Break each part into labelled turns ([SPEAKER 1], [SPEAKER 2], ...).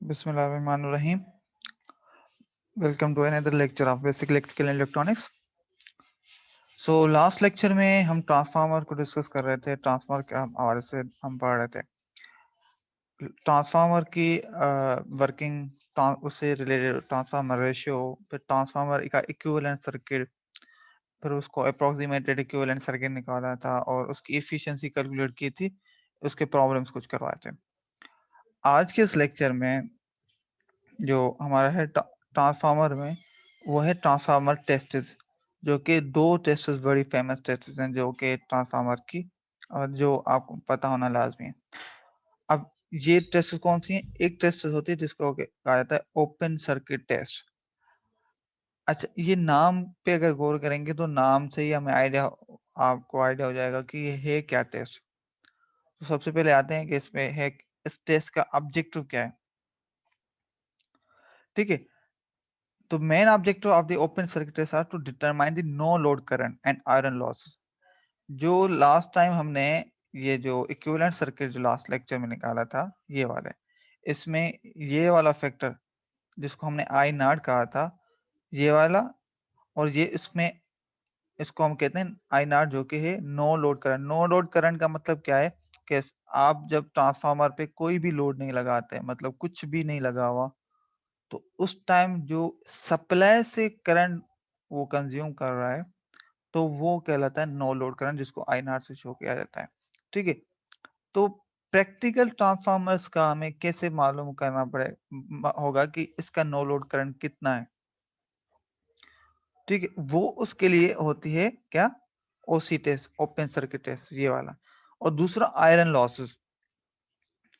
[SPEAKER 1] Bismillahirrahmanirrahim. Welcome to another lecture of Basic Electrical and Electronics. So last lecture में हम transformer को discuss कर रहे थे। ट्रांसफार्मर के हवाले से हम पढ़ रहे थे ट्रांसफार्मर की वर्किंग, उससे रिलेटेड ट्रांसफार्मर रेशियो, फिर ट्रांसफार्मर का इक्विवेलेंट सर्किट, फिर उसको अप्रोक्सीमेटेड इक्विवेलेंट सर्किट निकाला था और उसकी एफिशिएंसी कैलकुलेट की थी, उसके प्रॉब्लम्स कुछ करवाए थे। आज के इस लेक्चर में जो हमारा है ट्रांसफार्मर में, वो है ट्रांसफार्मर टेस्ट्स, जो कि दो टेस्ट्स बड़ी फेमस टेस्ट्स हैं जो कि ट्रांसफार्मर की, और जो आपको पता होना लाजमी है। अब ये टेस्ट कौन सी हैं? एक टेस्ट होती है जिसको कहा जाता है ओपन सर्किट टेस्ट। अच्छा, ये नाम पे अगर गौर करेंगे तो नाम से ही हमें आपको आइडिया हो जाएगा कि ये है क्या टेस्ट। तो सबसे पहले आते हैं कि इसमें है, इस टेस्ट का ऑब्जेक्टिव क्या है। ठीक है, तो main objective of the open circuit tests are to determine the no load current and iron losses। जो लास्ट टाइम हमने ये जो इक्विवेलेंट सर्किट जो लास्ट लेक्चर में निकाला था, ये वाला है। इसमें ये वाला फैक्टर जिसको हमने आई नॉट कहा था, ये वाला, और ये इसमें इसको हम कहते हैं आई नॉट, जो कि है no load current. No load current का मतलब क्या है कि आप जब ट्रांसफार्मर पे कोई भी लोड नहीं लगाते, मतलब कुछ भी नहीं लगा हुआ, तो उस टाइम जो सप्लाई से करंट वो कंज्यूम कर रहा है, तो वो कहलाता है नो लोड करंट, जिसको आई नॉट से शो किया जाता है। ठीक है, तो प्रैक्टिकल ट्रांसफार्मर्स का हमें कैसे मालूम करना होगा कि इसका नो लोड करंट कितना है। ठीक है, वो उसके लिए होती है क्या, ओसी टेस्ट, ओपन सर्किट टेस्ट, ये वाला। और दूसरा आयरन लॉसेस।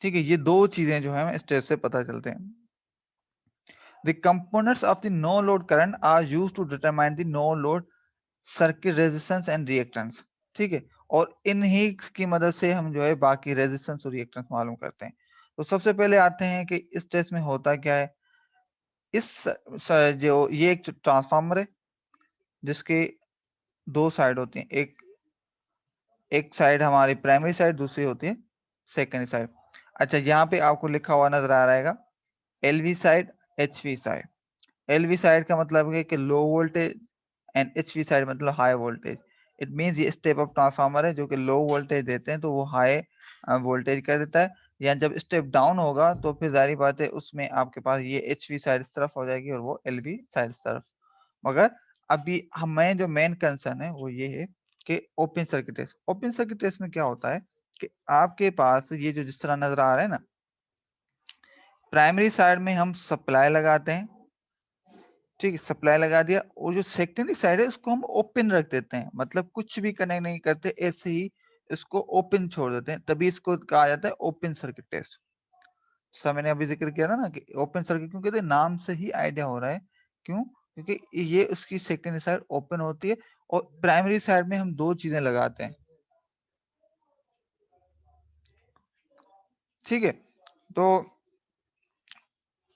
[SPEAKER 1] ठीक है, ये दो चीजें जो है इस टेस्ट से पता चलते हैं। The components of the no load current are used to determine the no load circuit resistance and reactance. ठीक है, और इन्हीं की मदद से हम जो है बाकी रेजिस्टेंस और रिएक्टेंस मालूम करते हैं। तो सबसे पहले आते हैं कि इस टेस्ट में होता क्या है। जो ये एक ट्रांसफार्मर है जिसके दो साइड होती हैं, एक साइड हमारी प्राइमरी साइड, दूसरी होती है सेकेंडरी साइड। अच्छा, यहाँ पे आपको लिखा हुआ नजर आ रहा है LV side, HV side. LV side का मतलब है कि low voltage, and HV side मतलब हाई वोल्टेज। इट मींस ये स्टेप अप ट्रांसफार्मर है, जो कि लो वोल्टेज देते हैं तो वो हाई वोल्टेज कर देता है। या जब स्टेप डाउन होगा तो फिर जारी बात है, उसमें आपके पास ये एचवी साइड इस तरफ हो जाएगी और वो एलवी साइड इस तरफ। मगर अभी हमें जो मेन कंसर्न है वो ये है कि open circuit test. Open circuit test में क्या होता है कि आपके पास ये जो जिस तरह नजर आ रहा है ना, प्राइमरी साइड में हम सप्लाई लगाते हैं। ठीक है, सप्लाई लगा दिया, और जो सेकेंडरी साइड है उसको हम ओपन रख देते हैं, मतलब कुछ भी कनेक्ट नहीं करते, ऐसे ही इसको ओपन छोड़ देते हैं, तभी इसको कहा जाता है ओपन सर्किट टेस्ट। सब मैंने अभी जिक्र किया था ना कि ओपन सर्किट क्यों कहते हैं, नाम से ही आइडिया हो रहा है। क्यों? क्योंकि ये उसकी सेकेंडरी साइड ओपन होती है और प्राइमरी साइड में हम दो चीजें लगाते हैं। ठीक है, तो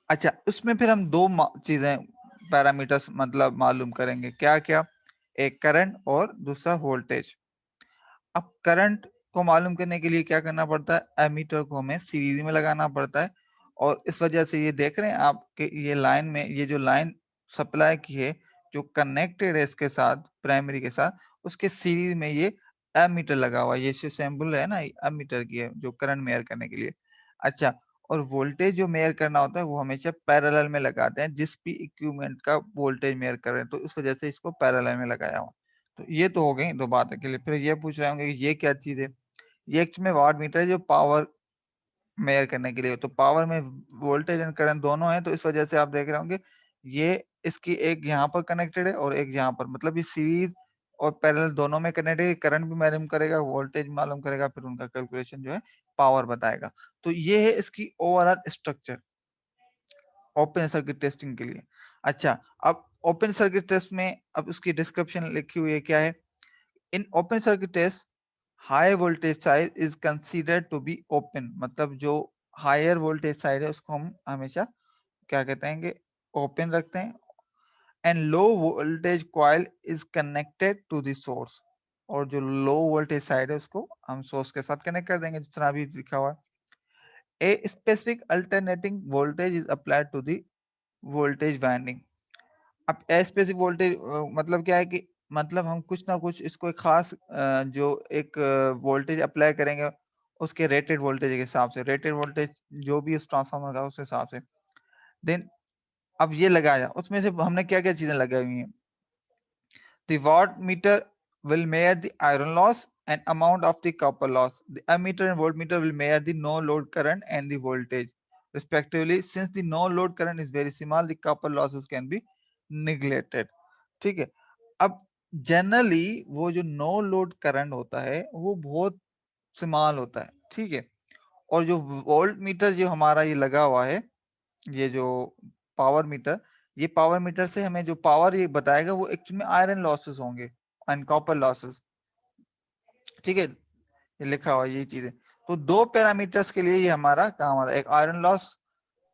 [SPEAKER 1] अच्छा, उसमें फिर हम दो चीजें, पैरामीटर्स मतलब मालूम करेंगे। क्या क्या? एक करंट और दूसरा वोल्टेज। अब करंट को मालूम करने के लिए क्या करना पड़ता है, एमीटर को हमें सीरीज में लगाना पड़ता है। और इस वजह से ये देख रहे हैं आप कि ये लाइन में, ये जो लाइन सप्लाई की है जो कनेक्टेड है इसके साथ, प्राइमरी के साथ, उसके सीरीज में ये एमीटर लगा हुआ है। ये सिंबल है ना, एमीटर की है जो करंट मेयर करने के लिए। अच्छा, और वोल्टेज जो मेयर करना होता है वो हमेशा पैरेलल में लगाते हैं, जिस भी इक्विपमेंट का वोल्टेज मेयर कर रहे हैं, तो इस वजह से इसको पैरेलल में लगाया हुआ। तो ये तो हो गई दो बातें के लिए। फिर ये पूछ रहे होंगे कि ये क्या चीज है। ये एक्चुअली में वाट मीटर है जो पावर मेयर करने के लिए। तो पावर में वोल्टेज एंड करंट दोनों है, तो इस वजह से आप देख रहे होंगे ये इसकी एक यहाँ पर कनेक्टेड है और एक यहाँ पर, मतलब ये सीरीज और पैरेलल दोनों में कनेक्टेड है। करंट भी मालूम करेगा, वोल्टेज मालूम करेगा, फिर उनका कैलकुलेशन जो है पावर बताएगा। तो ये है इसकी overall structure open circuit testing के लिए। अच्छा, अब ओपन सर्किट टेस्ट में अब उसकी डिस्क्रिप्शन लिखी हुई है क्या है। In open circuit test high voltage side is considered to be open, मतलब जो हायर वोल्टेज साइड है उसको हम हमेशा क्या कहते हैं कि ओपन रखते हैं। And low voltage coil is connected to the source, और जो लो वोल्टेज साइड है उसको हम सोर्स के साथ कनेक्ट कर देंगे, जिस तरह अभी लिखा हुआ है। A specific alternating voltage is applied to the voltage winding. अब स्पेसिफिक वोल्टेज मतलब क्या है कि मतलब हम कुछ ना कुछ इसको एक खास जो एक वोल्टेज अप्लाई करेंगे उसके रेटेड वोल्टेज के हिसाब से, रेटेड वोल्टेज जो भी उस ट्रांसफार्मर का उस हिसाब से। देन अब ये लगाया, उसमें से हमने क्या क्या चीजें लगाई हुई हैं। The wattmeter will measure the iron loss and amount of the copper loss. The ammeter and voltmeter will measure the no load current and the voltage respectively. Since the no load current is very small, the copper losses can be neglected. ठीक है, अब generally वो जो no load current होता है वो बहुत small होता है, ठीक है। और जो वोल्ट मीटर जो हमारा ये लगा हुआ है, ये जो पावर मीटर, ये पावर मीटर से हमें जो पावर ये बताएगा वो एक्चुअली में आयरन लॉसेस होंगे एंड कॉपर लॉसेस, ठीक है। ये लिखा हुआ है ये चीजें। तो दो पैरामीटर्स के लिए ये हमारा काम आता है, एक आयरन लॉस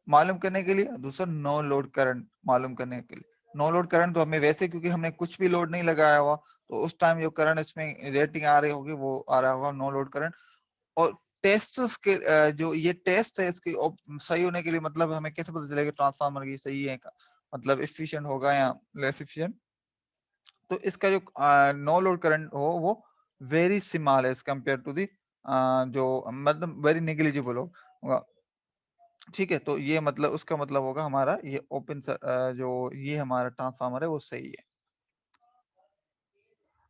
[SPEAKER 1] मालूम करने के लिए, दूसरा नो लोड करंट मालूम करने के लिए। नो लोड करंट तो हमें वैसे क्योंकि हमने कुछ भी लोड नहीं लगाया हुआ, तो उस टाइम जो करंट इसमें रेटिंग आ रही होगी वो आ रहा होगा नो लोड करंट। और टेस्ट के जो ये टेस्ट है इसकी सही होने के लिए, मतलब हमें कैसे पता चलेगा ट्रांसफार्मर की सही है मतलब एफिशिएंट होगा या लेस एफिशिएंट। तो इसका जो नो लोड करंट हो वो वेरी स्मॉल है एज कंपेयर टू दी जो मतलब वेरी नेग्लिजिबल होगा, ठीक है। तो ये मतलब उसका मतलब होगा हमारा ये ओपन जो ये हमारा ट्रांसफार्मर है वो सही है।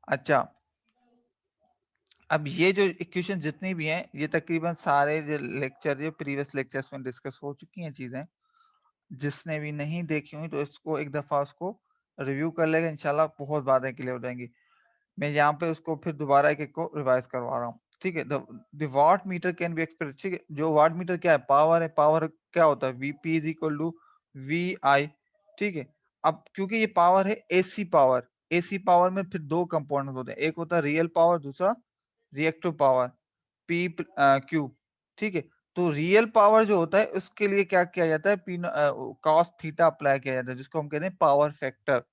[SPEAKER 1] अच्छा, अब ये जो इक्वेशन जितनी भी हैं ये तकरीबन सारे जो लेक्चर जो प्रीवियस लेक्चर्स में डिस्कस हो चुकी हैं चीजें। जिसने भी नहीं देखी हुई तो इसको एक दफा उसको रिव्यू कर लेगा, इंशाल्लाह बहुत बातें क्लियर हो जाएंगी। मैं यहाँ पे उसको फिर दोबारा एक एक को रिवाइज करवा रहा हूँ, ठीक है। The watt meter can be express, ठीक है। जो वाट मीटर क्या है, पावर है। पावर क्या होता है, VP is equal to V I, ठीक है। अब क्योंकि ये पावर है एसी पावर, एसी पावर में फिर दो कंपोनेंट होते हैं, एक होता है रियल पावर, दूसरा रिएक्टिव पावर, पी क्यू, ठीक है। तो रियल पावर जो होता है उसके लिए क्या किया जाता है, पी कॉस थीटा अप्लाई किया जाता है, जिसको हम कहते हैं पावर फैक्टर।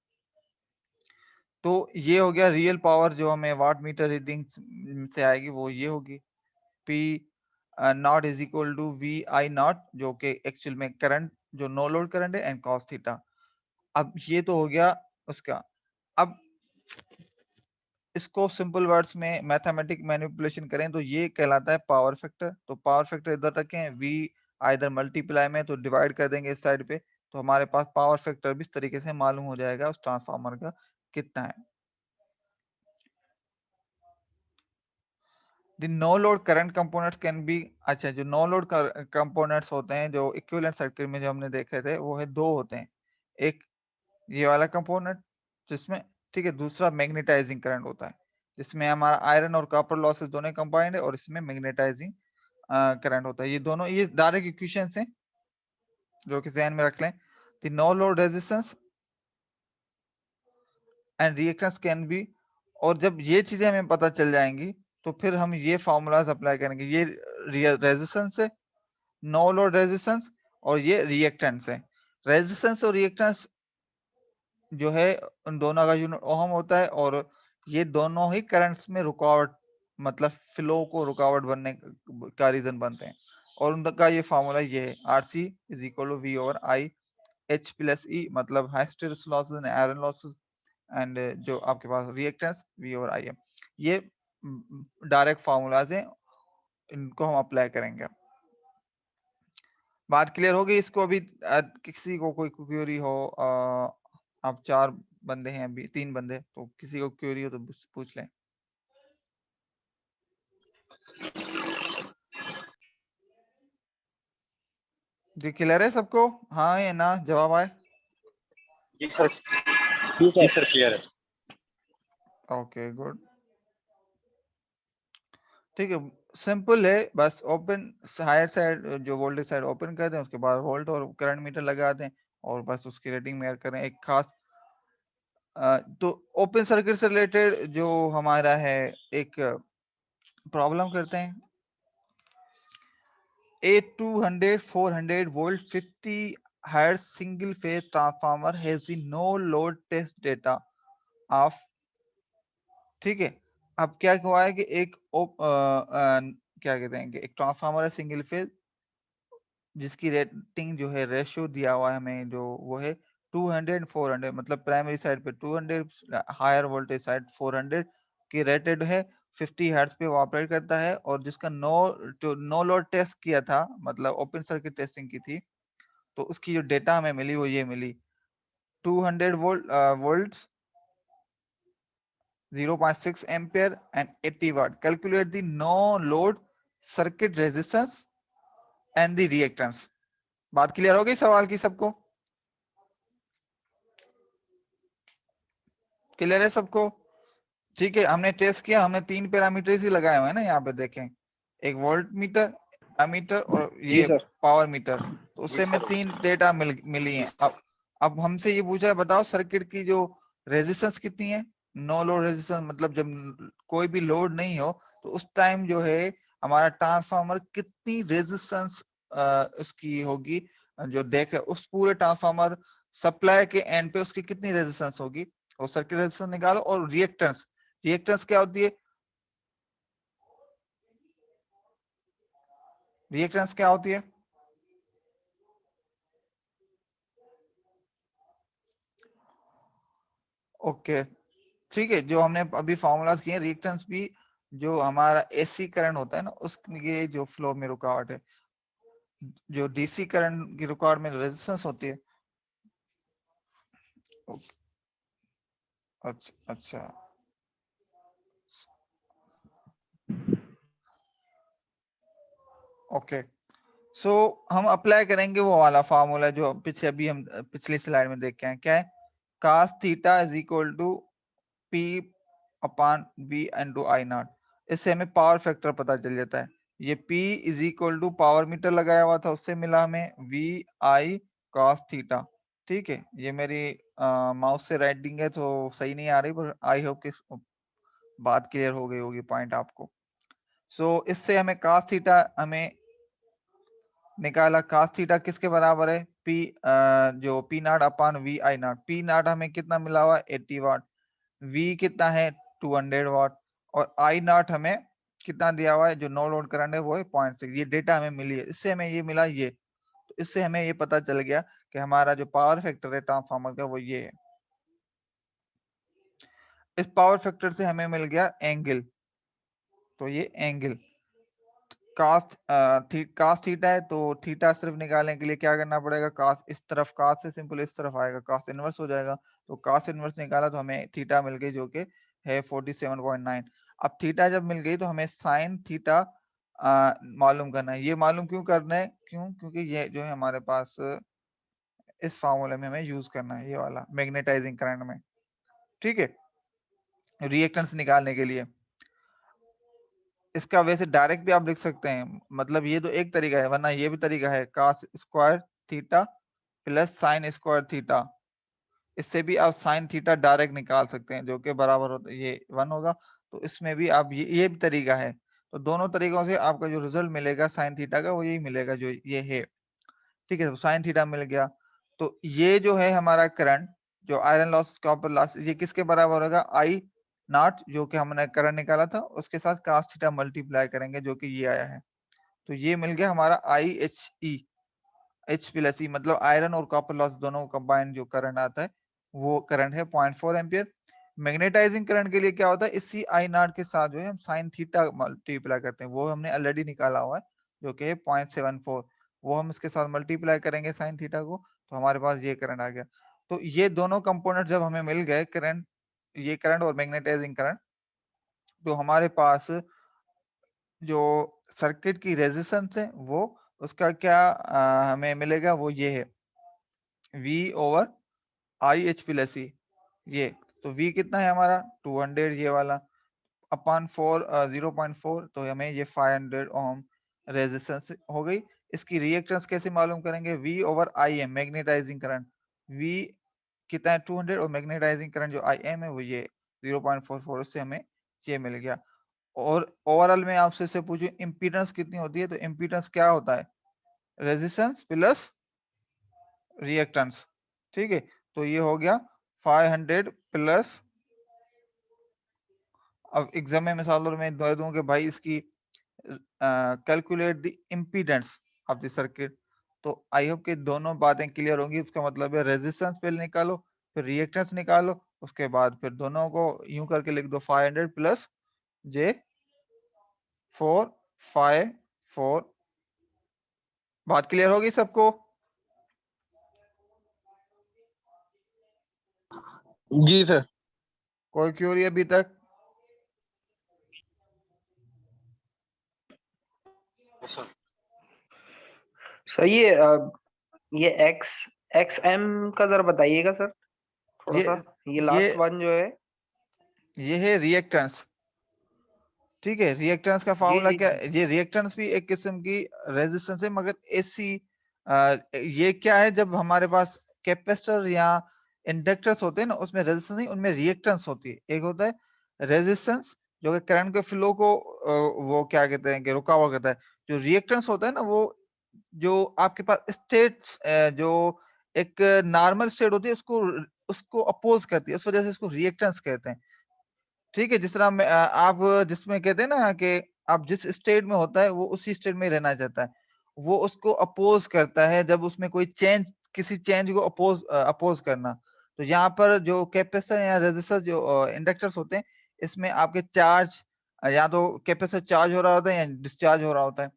[SPEAKER 1] तो ये हो गया रियल पावर जो हमें वाट मीटर रीडिंग से आएगी, वो ये होगी P naught is equal to V I naught, जो कि एक्चुअल में करंट जो नो लोड करंट है, एंड कॉस थीटा। अब ये तो हो गया उसका। अब इसको सिंपल वर्ड्स में मैथमेटिक मैनिपुलेशन करें तो ये कहलाता है पावर फैक्टर। तो पावर फैक्टर इधर रखें, वी इधर मल्टीप्लाई में तो डिवाइड कर देंगे इस साइड पे, तो हमारे पास पावर फैक्टर भी इस तरीके से मालूम हो जाएगा उस ट्रांसफार्मर का कितना है। The no load current components can be, अच्छा जो नो लोड कंपोनेंट्स होते हैं जो इक्विवेलेंट सर्किट में जो हमने देखे थे वो है दो होते हैं। एक ये वाला कंपोनेंट जिसमें, ठीक है, दूसरा मैग्नेटाइजिंग करंट होता है जिसमें हमारा आयरन और कॉपर लॉसेस दोनों कंबाइंड है, और इसमें मैग्नेटाइजिंग करंट होता है। ये दोनों ये डायरेक्ट इक्वेशंस हैं जो कि ध्यान में रख लें। The no load resistance and reactance can be, और जब ये चीजें हमें पता चल जाएंगी तो फिर हम ये फॉर्मूलाज अप्लाई करेंगे। ये रेजिस्टेंस है, नो लोड रेजिस्टेंस, और ये रिएक्टेंस है। रेजिस्टेंस और रिएक्टेंस जो है उन दोनों का यूनिट ओहम होता है, और ये दोनों ही करंट्स में रुकावट मतलब फ्लो को रुकावट बनने का रीजन बनते हैं। और उनका ये फॉर्मूला ये है, RC is equal to V over I, H plus E मतलब hysteresis losses and iron losses, and जो आपके पास रिएक्टेंस वी ओवर आई है। ये डायरेक्ट फॉर्मूलाज हैं, इनको हम अप्लाई करेंगे। बात क्लियर हो गई इसको? अभी किसी को कोई क्वेरी हो, आप चार बंदे हैं, अभी तीन बंदे, तो किसी को क्वेरी हो तो पूछ लें। जी क्लियर है सबको? हाँ या ना जवाब आए?
[SPEAKER 2] जी सर, जी सर क्लियर है।
[SPEAKER 1] ओके गुड, ठीक है। सिंपल है, बस ओपन हायर साइड जो वोल्टेज साइड ओपन कर दें, उसके बाद वोल्ट और करंट मीटर लगा दें, और बस उसकी रेटिंग मेजर करें। एक खास तो ओपन सर्किट से रिलेटेड जो हमारा है एक प्रॉब्लम करते हैं। A 200 400 volt 50 hertz single phase transformer has the no load test data of, ठीक है। अब क्या हुआ है कि एक क्या कहते हैं कि एक ट्रांसफार्मर है सिंगल फेज, जिसकी रेटिंग जो है रेशियो दिया हुआ है हमें जो वो है 200 400, मतलब प्राइमरी साइड पे 200, हायर वोल्टेज साइड 400 की रेटेड है, 50 हर्ट्ज पे वो ऑपरेट करता है। और जिसका नो लोड टेस्ट किया था, मतलब ओपन सर्किट टेस्टिंग की थी, तो उसकी जो डेटा हमें मिली वो ये मिली 200 volts, 0.6 ampere and 80 watt. Calculate the no load circuit resistance and the reactance. बात क्लियर हो गई सवाल की सबको? क्लियर है सबको? ठीक है, हमने टेस्ट किया, हमने 3 पैरामीटर ही लगाए हुए हैं ना, यहाँ पे देखें, एक वोल्ट मीटर, एमीटर और
[SPEAKER 2] जी
[SPEAKER 1] ये
[SPEAKER 2] सर।
[SPEAKER 1] Power meter. तो उससे हमें 3 डेटा मिली हैं। अब हमसे ये पूछा है, बताओ सर्किट की जो रेजिस्टेंस कितनी है। नो लोड रेजिस्टेंस मतलब जब कोई भी लोड नहीं हो तो उस टाइम जो है हमारा ट्रांसफार्मर कितनी रेजिस्टेंस उसकी होगी, जो देख उस पूरे ट्रांसफार्मर सप्लाई के एंड पे उसकी कितनी रेजिस्टेंस होगी, और सर्किट रेजिस्टेंस निकालो। और रिएक्टेंस, रिएक्टेंस क्या होती है? रिएक्टेंस क्या होती है? ओके, ठीक है, जो हमने अभी फॉर्मूलाज किए रिएक्टेंस भी जो हमारा एसी करंट होता है ना उसके जो फ्लो में रुकावट है, जो डीसी करंट की रुकावट में रेजिस्टेंस होती है। अच्छा अच्छा, ओके। सो हम अप्लाई करेंगे वो वाला फार्मूला जो पीछे अभी हम पिछली स्लाइड में देख के आए। क्या है? cos theta is equal to P upon V into I naught. इससे हमें पावर फैक्टर पता चल जाता है। ये P is equal to power meter लगाया हुआ था, उससे मिला हमें V I cos थीटा। ठीक है, ये मेरी माउस से राइटिंग है तो सही नहीं आ रही, पर आई होप कि बात क्लियर हो गई होगी, पॉइंट आपको। सो इससे हमें cos थीटा हमें निकाला। cos थीटा किसके बराबर है? P जो P not upon V I not. P not हमें कितना मिला हुआ? 80 वाट। V कितना है? 200 वाट। और I नॉट हमें कितना दिया हुआ है? जो नो लोड करंट है वो है 0.6। ये डेटा हमें मिली है, इससे हमें ये मिला ये। तो इससे हमें ये पता चल गया कि हमारा जो पावर फैक्टर है ट्रांसफार्मर का वो ये है। इस पावर फैक्टर से हमें मिल गया एंगल। तो ये एंगल कास थीटा है, तो थीटा सिर्फ निकालने के लिए क्या करना पड़ेगा? कास इस तरफ, कास से सिंपल इस तरफ आएगा, कास इनवर्स हो जाएगा। तो कास इनवर्स निकाला तो हमें थीटा मिल गई जो कि है 47.9। अब थीटा जब मिल गई तो हमें साइन थीटा मालूम करना है। ये मालूम क्यों करना है? क्योंकि ये जो है हमारे पास इस फार्मूले में हमें यूज करना है, ये वाला मैग्नेटाइजिंग करंट में। ठीक है, रिएक्टेंस निकालने के लिए। इसका वैसे डायरेक्ट भी आप लिख सकते हैं, मतलब ये तो एक तरीका है, वरना ये भी तरीका है cos square theta plus sine square theta. इससे भी आप साइन थीटा डायरेक्ट निकाल सकते हैं, जो कि बराबर होता है ये 1 होगा। तो इसमें भी आप ये भी तरीका है। तो दोनों तरीकों से आपका जो रिजल्ट मिलेगा साइन थीटा का वो यही मिलेगा जो ये है। ठीक है, तो साइन थीटा मिल गया। तो ये जो है हमारा करंट, जो आयरन लॉस कॉपर लॉस, ये किसके बराबर होगा? आई नॉट, जो कि हमने करंट निकाला था, उसके साथ cos थीटा मल्टीप्लाई करेंगे, जो कि ये आया है। तो ये मिल गया हमारा I H E, H plus E, मतलब आयरन और कॉपर लॉस दोनों कंबाइन जो करंट आता है वो करंट है 0.4 एम्पियर। मैग्नेटाइजिंग करंट के लिए क्या होता है? इसी आई नॉट के साथ जो है हम साइन थीटा मल्टीप्लाई करते हैं, वो हमने ऑलरेडी निकाला हुआ है जो कि है 0.74। वो हम इसके साथ मल्टीप्लाई करेंगे साइन थीटा को, तो हमारे पास ये करंट आ गया। तो ये दोनों कंपोनेंट जब हमें मिल गए, करंट, ये करंट और मैग्नेटाइजिंग करंट, तो हमारे पास जो सर्किट की रेजिस्टेंस है वो उसका क्या हमें मिलेगा? वो ये है V over I H plus E. ये तो V कितना है हमारा? 200, ये वाला अपॉन 0.4, तो हमें ये 500 ओम रेजिस्टेंस हो गई। इसकी रिएक्टेंस कैसे मालूम करेंगे? V over I M, magnetising current. V कितना है? 200, और मैग्नेटाइजिंग करंट जो आई एम है वो ये 0.44, उससे हमें ये मिल गया। और ओवरऑल में आपसे से पूछूं इम्पीडेंस कितनी होती है, तो इम्पीडेंस क्या होता है? Resistance plus reactance. ठीक है, तो ये हो गया 500 प्लस, अब एग्जाम में मिसाल और मैं दे दूं कि भाई इसकी calculate the impedance of the circuit, तो आई होप कि दोनों बातें क्लियर होंगी। उसका मतलब है रेजिस्टेंस पहले निकालो, फिर रिएक्टेंस निकालो, उसके बाद फिर दोनों को यूं करके लिख दो 500 प्लस जे 454। बात क्लियर होगी सबको?
[SPEAKER 2] जी सर।
[SPEAKER 1] कोई क्यूरी अभी तक?
[SPEAKER 3] सही है। ये एक्स एम का जरा बताइएगा सर थोड़ा सा। ये लास्ट वन जो है
[SPEAKER 1] ये है रिएक्टेंस। ठीक है, रिएक्टेंस का
[SPEAKER 3] जी
[SPEAKER 1] फार्मूला
[SPEAKER 3] जी
[SPEAKER 1] क्या
[SPEAKER 3] जी।
[SPEAKER 1] है? ये रिएक्टेंस भी एक किस्म की रेजिस्टेंस है, मगर एसी। ये क्या है, जब हमारे पास कैपेसिटर या इंडक्टर्स होते हैं ना, उसमें रेजिस्टेंस नहीं, उनमें रिएक्टेंस होती है। एक होता है रेजिस्टेंस जो कि करंट के फ्लो को वो क्या कहते हैं कि रुका हुआ करता है। जो रिएक्टेंस होता है ना, वो जो आपके पास स्टेट जो एक नॉर्मल स्टेट होती है, उसको उसको अपोज करती है, उस वजह से इसको रिएक्टेंस कहते हैं। ठीक है, जिस तरह में आप जिसमें कहते हैं ना कि आप जिस स्टेट में होता है वो उसी स्टेट में ही रहना चाहता है, वो उसको अपोज करता है जब उसमें कोई चेंज, किसी चेंज को अपोज करना। तो यहाँ पर जो कैपेसिटर या रेजिस्टर जो इंडक्टर्स होते हैं, इसमें आपके चार्ज या तो कैपेसिटर चार्ज हो रहा होता है या डिस्चार्ज हो रहा होता है,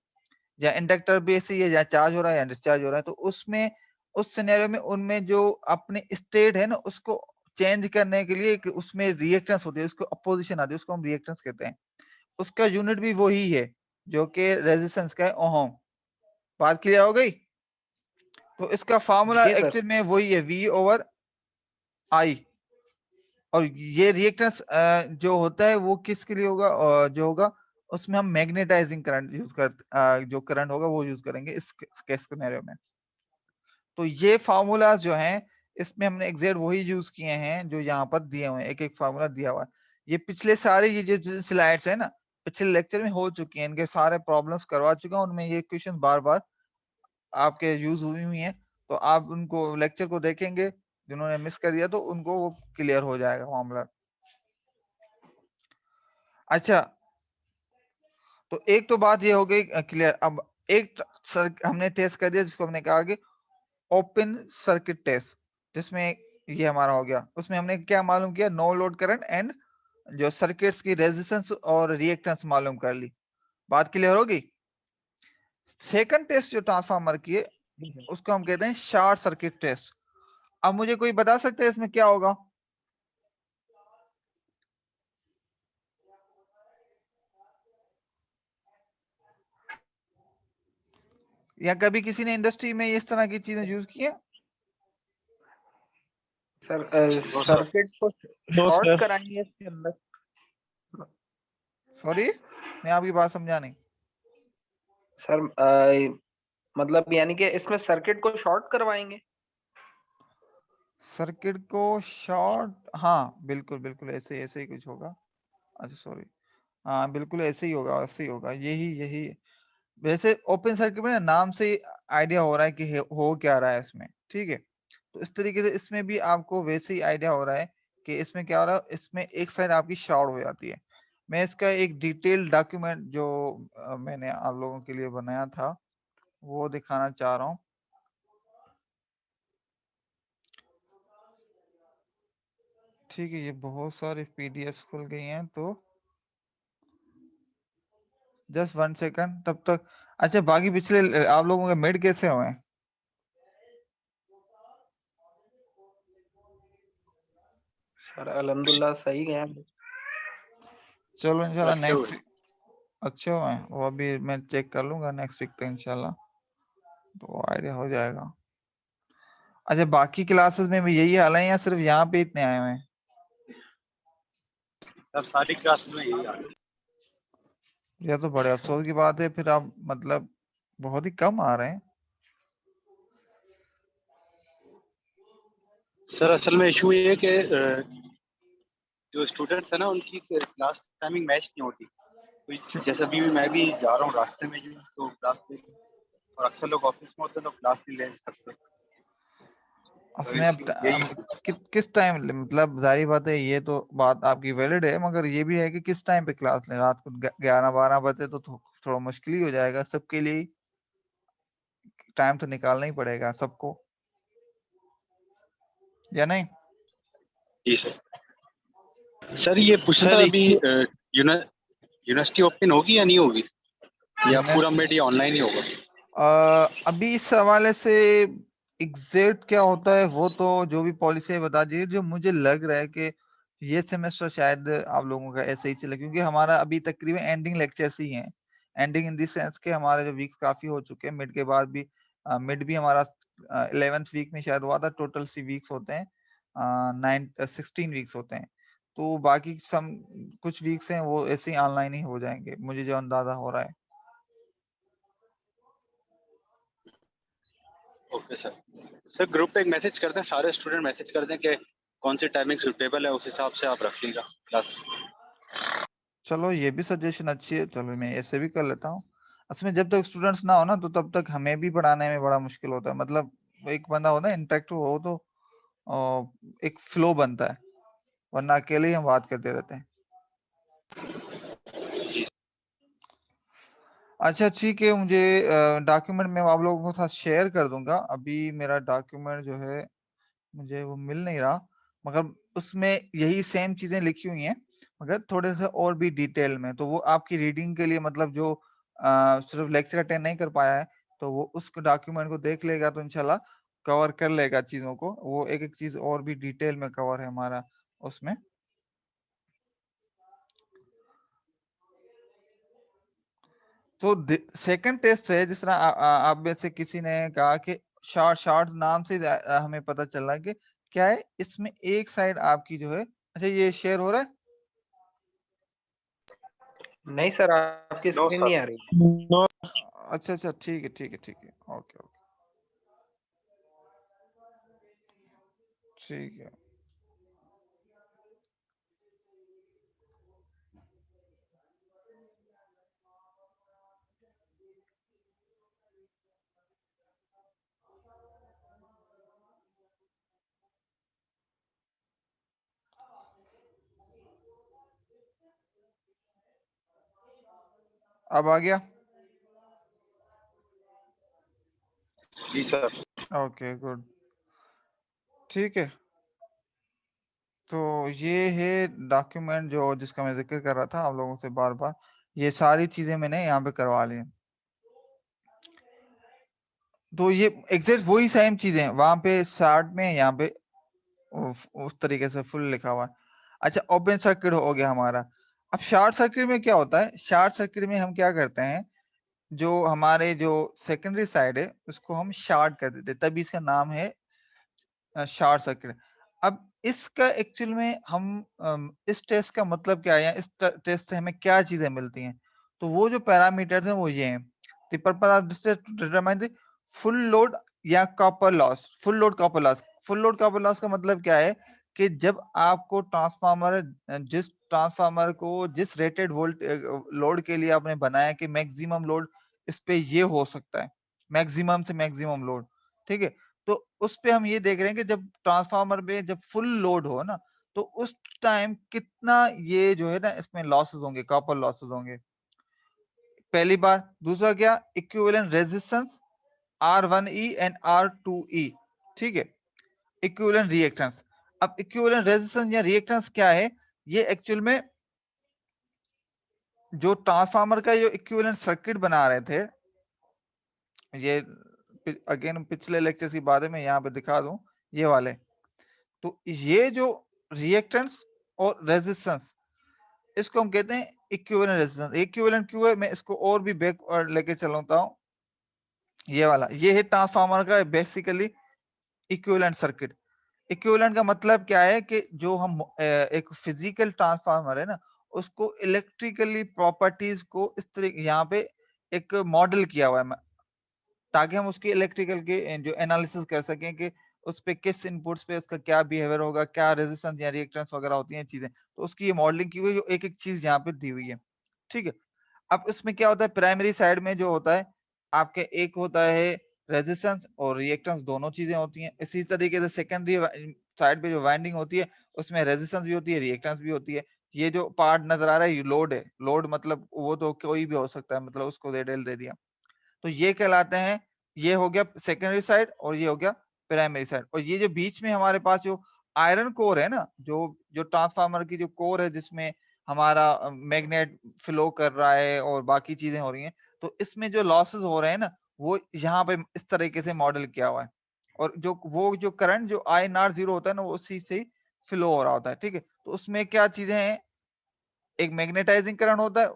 [SPEAKER 1] या इंडक्टर भी ऐसे ही है, या चार्ज हो रहा है या डिस्चार्ज हो रहा है। तो उसमें उस सिनेरियो में उनमें जो अपने स्टेट है ना, उसको चेंज करने के लिए उसमें रिएक्टेंस होती है, उसको अपोजिशन आती है, उसको हम रिएक्टेंस कहते हैं। उसका यूनिट भी वही है जो कि रेजिस्टेंस का है, ओहम। बात क्लियर हो गई? तो इसका फार्मूला
[SPEAKER 3] जी सर।
[SPEAKER 1] एक्चुअल में वही है, V ओवर I। और ये रिएक्टेंस जो होता है वो किसके लिए होगा? जो होगा उसमें हम मैग्नेटाइजिंग करंट यूज कर जो करंट होगा वो यूज करेंगे इस केस सिनेरियो में। तो ये फार्मूला जो हैं, इसमें हमने एग्जैक्ट वही यूज किए हैं जो यहाँ पर दिए हुए हैं, एक एक फार्मूला दिया हुआ है। ये पिछले सारे ये जो स्लाइड्स है ना, पिछले लेक्चर में हो चुकी हैं, इनके सारे प्रॉब्लम्स करवा चुका हूँ, उनमें ये क्वेश्चन बार बार आपके यूज हुई हुई हैं। तो आप उनको लेक्चर को देखेंगे, जिन्होंने मिस कर दिया तो उनको वो क्लियर हो जाएगा मामला। अच्छा, तो एक तो बात ये हो गई क्लियर। अब एक सर हमने टेस्ट कर दिया जिसको हमने कहा कि ओपन सर्किट टेस्ट, जिसमें ये हमारा हो गया। उसमें हमने क्या मालूम किया? नो लोड करंट एंड जो सर्किट्स की रेजिस्टेंस और रिएक्टेंस मालूम कर ली। बात क्लियर होगी? सेकंड टेस्ट जो ट्रांसफार्मर की है, उसको हम कहते हैं शॉर्ट सर्किट टेस्ट। अब मुझे कोई बता सकते हैं इसमें क्या होगा? या कभी किसी ने इंडस्ट्री में इस तरह की चीजें यूज की है?
[SPEAKER 3] सर सर्किट को शॉर्ट कराएंगे इसके अंदर।
[SPEAKER 1] सॉरी, मैं आपकी बात समझा नहीं।
[SPEAKER 3] सर मतलब यानी कि इसमें सर्किट को शॉर्ट करवाएंगे।
[SPEAKER 1] सर्किट को शॉर्ट, हाँ बिल्कुल बिल्कुल, ऐसे ऐसे ही कुछ होगा। अच्छा सॉरी, हाँ बिल्कुल ऐसे ही होगा, ऐसे ही होगा, यही यही। वैसे ओपन सर्किट में ना नाम से आइडिया हो रहा है कि हो क्या रहा है इसमें। ठीक है, तो इस तरीके से इसमें भी आपको वैसे ही आइडिया हो रहा है कि इसमें क्या हो रहा है। इसमें एक साइड आपकी शॉर्ट हो जाती है। मैं इसका एक डिटेल डॉक्यूमेंट जो मैंने आप लोगों के लिए बनाया था वो दिखाना चाह रहा हूँ। ठीक है, ये बहुत सारी पीडीएफ खुल गई हैं, तो जस्ट 1 सेकंड तब तक। अच्छा, बाकी पिछले आप लोगों के मिड कैसे हुए हैं?
[SPEAKER 3] सर अल्हम्दुलिल्लाह सही है।
[SPEAKER 1] चलो इंशाल्लाह नेक्स्ट वीक अच्छे हुए हैं, वो अभी मैं चेक कर लूंगा नेक्स्ट वीक तक इंशाल्लाह, तो आइडिया हो जाएगा। अच्छा, बाकी क्लासेस में भी यही हाल है या सिर्फ यहाँ पे इतने आए हुए हैं?
[SPEAKER 2] सारी क्लास में यही हाल है।
[SPEAKER 1] यह तो बड़े अफसोस की बात है, फिर आप मतलब बहुत ही कम आ रहे हैं।
[SPEAKER 2] सर असल में इशू ये है कि जो स्टूडेंट्स है ना उनकी क्लास टाइमिंग मैच नहीं होती। तो जैसे अभी भी मैं भी जा रहा हूँ रास्ते में, जो तो क्लास ले, और अक्सर लोग ऑफिस में होते हैं तो क्लास नहीं ले सकते।
[SPEAKER 1] असल में अब किस टाइम, मतलब जाहिर बात है ये तो बात आपकी वैलिड है, मगर ये भी है कि किस टाइम पे क्लास लें। रात को 11-12 बजे तो थोड़ा मुश्किल ही हो जाएगा सबके लिए। टाइम तो निकालना ही पड़ेगा सबको, या नहीं?
[SPEAKER 2] जी सर। सर ये पूछना था अभी यूनिवर्सिटी ओपन होगी या नहीं होगी, या पूरा मिड या ऑनलाइन ही होगा?
[SPEAKER 1] अभी इस हवाले से एग्जैक्ट क्या होता है वो तो जो भी पॉलिसी है बता दीजिए। जो मुझे लग रहा है कि ये सेमेस्टर शायद आप लोगों का ऐसे ही चले, क्योंकि हमारा अभी तकरीबन एंडिंग लेक्चर्स ही हैं। एंडिंग इन द सेंस के हमारे जो वीक्स काफी हो चुके हैं, मिड के बाद भी मिड भी हमारा 11th वीक में शायद हुआ था। टोटल सी वीक्स होते हैं 16 वीक्स होते हैं। तो बाकी कुछ वीक्स हैं वो ऐसे ही ऑनलाइन ही हो जाएंगे, मुझे जो अंदाजा हो रहा है।
[SPEAKER 2] ओके सर ग्रुप पे एक मैसेज करते हैं, सारे स्टूडेंट मैसेज कर दें कि कौन सी टाइमिंग सुटेबल है, उस हिसाब से आप रख लीजिएगा क्लास।
[SPEAKER 1] चलो ये भी सजेशन अच्छी है, चलो मैं ऐसे भी कर लेता हूँ। असल में जब तक स्टूडेंट्स ना हो ना तो तब तक हमें भी पढ़ाने में बड़ा मुश्किल होता है। मतलब एक बंदा हो ना इंटरेक्टिव हो तो एक फ्लो बनता है, वरना अकेले ही हम बात करते रहते हैं। अच्छा ठीक है, मुझे डॉक्यूमेंट मैं आप लोगों के साथ शेयर कर दूंगा। अभी मेरा डॉक्यूमेंट जो है मुझे वो मिल नहीं रहा, मगर उसमें यही सेम चीजें लिखी हुई हैं मगर थोड़े से और भी डिटेल में। तो वो आपकी रीडिंग के लिए, मतलब जो सिर्फ लेक्चर अटेंड नहीं कर पाया है तो वो उस डॉक्यूमेंट को देख लेगा तो इंशाल्लाह कवर कर लेगा चीजों को। वो एक एक चीज और भी डिटेल में कवर है हमारा उसमें। तो सेकंड टेस्ट है, जिस तरह आप में से किसी ने कहा कि शॉर्ट नाम से हमें पता चल रहा है कि क्या है इसमें एक साइड आपकी जो है। अच्छा ये शेयर हो रहा है?
[SPEAKER 3] नहीं सर, आपकी स्क्रीन नहीं आ रही।
[SPEAKER 1] अच्छा अच्छा ठीक है ठीक है ठीक है, ओके ओके ठीक है। अब आ गया?
[SPEAKER 2] जी सर।
[SPEAKER 1] ओके गुड, ठीक है। तो ये है डॉक्यूमेंट जो जिसका मैं जिक्र कर रहा था आप लोगों से बार बार। ये सारी चीजें मैंने यहाँ पे करवा ली हैं। तो ये एग्जैक्ट वही सेम चीजें हैं वहां पे स्टार्ट में, यहाँ पे उस तरीके से फुल लिखा हुआ है। अच्छा ओपन सर्किट हो गया हमारा। अब शॉर्ट सर्किट में क्या होता है? शॉर्ट सर्किट में हम क्या करते हैं, जो हमारे जो सेकेंडरी साइड है उसको हम शॉर्ट कर देते हैं, तभी इसका नाम है शॉर्ट सर्किट। अब इसका एक्चुअल में हम इस टेस्ट का मतलब क्या है, या इस टेस्ट से हमें क्या चीजें मिलती हैं? तो वो जो पैरामीटर्स हैं वो ये हैं। The purpose of this test to determine the full load या copper loss. Full load copper loss, full load copper loss का मतलब क्या है कि जब आपको जिस ट्रांसफार्मर को जिस रेटेड वोल्ट लोड के लिए आपने बनाया कि मैक्सिमम लोड इस पे ये हो सकता है, मैक्सिमम से मैक्सिमम लोड, ठीक है। तो उस पे हम ये देख रहे हैं कि जब ट्रांसफार्मर में जब फुल लोड हो ना तो उस टाइम कितना ये जो है ना इसमें लॉसेस होंगे, कॉपर लॉसेस होंगे, पहली बार। दूसरा क्या, equivalent resistance R1E and R2E, ठीक है। इक्विवेलेंट रिएक्टेंस, अब इक्विवेलेंट रेजिस्टेंस या रिएक्टेंस क्या है? ये एक्चुअल में जो ट्रांसफार्मर का जो इक्विवेलेंट सर्किट बना रहे थे, ये अगेन पिछले लेक्चर की बातें मैं यहाँ पे दिखा दूं, ये वाले। तो ये जो रिएक्टेंस और रेजिस्टेंस, इसको हम कहते हैं इक्विवेलेंट रेजिस्टेंस। इक्विवेलेंट क्यों है, मैं इसको और भी बैक और लेके चलता हूं। ये वाला ये है ट्रांसफार्मर का बेसिकली इक्विवेलेंट सर्किट। इक्विवेलेंट का मतलब क्या है कि जो हम एक फिजिकल ट्रांसफार्मर है ना उसको इलेक्ट्रिकली प्रॉपर्टीज को इस तरह यहाँ पे एक मॉडल किया हुआ है ताकि हम उसकी इलेक्ट्रिकल के जो एनालिसिस कर सकें कि उस पे किस इनपुट्स पे उसका क्या बिहेवियर होगा, क्या रेजिस्टेंस या रिएक्टेंस वगैरह होती हैं चीजें। तो उसकी ये मॉडलिंग की हुई जो एक एक चीज यहाँ पे दी हुई है, ठीक है। अब उसमें क्या होता है, प्राइमरी साइड में जो होता है आपके एक होता है रेजिस्टेंस और रिएक्टेंस, दोनों चीजें होती हैं। इसी तरीके से सेकेंडरी साइड पे जो वाइंडिंग होती है उसमें रेजिस्टेंस भी होती है, रिएक्टेंस भी होती है। ये जो पार्ट नजर आ रहा है ये लोड है। लोड मतलब वो तो कोई भी हो सकता है, मतलब उसको डिटेल दे दिया। तो ये कहलाते हैं ये हो गया सेकेंडरी साइड और ये हो गया प्राइमरी साइड। और ये जो बीच में हमारे पास जो आयरन कोर है ना, जो ट्रांसफार्मर की जो कोर है जिसमें हमारा मैग्नेट फ्लो कर रहा है और बाकी चीजें हो रही हैं, तो इसमें जो लॉसेस हो रहे हैं ना, वो यहाँ पे इस तरीके से मॉडल किया हुआ है। और जो करंट जो INR0 होता है ना, वो उसी से फ्लो हो रहा होता है। ठीक है, तो उसमें क्या चीजें हैं, एक मैग्नेटाइजिंग करंट होता है,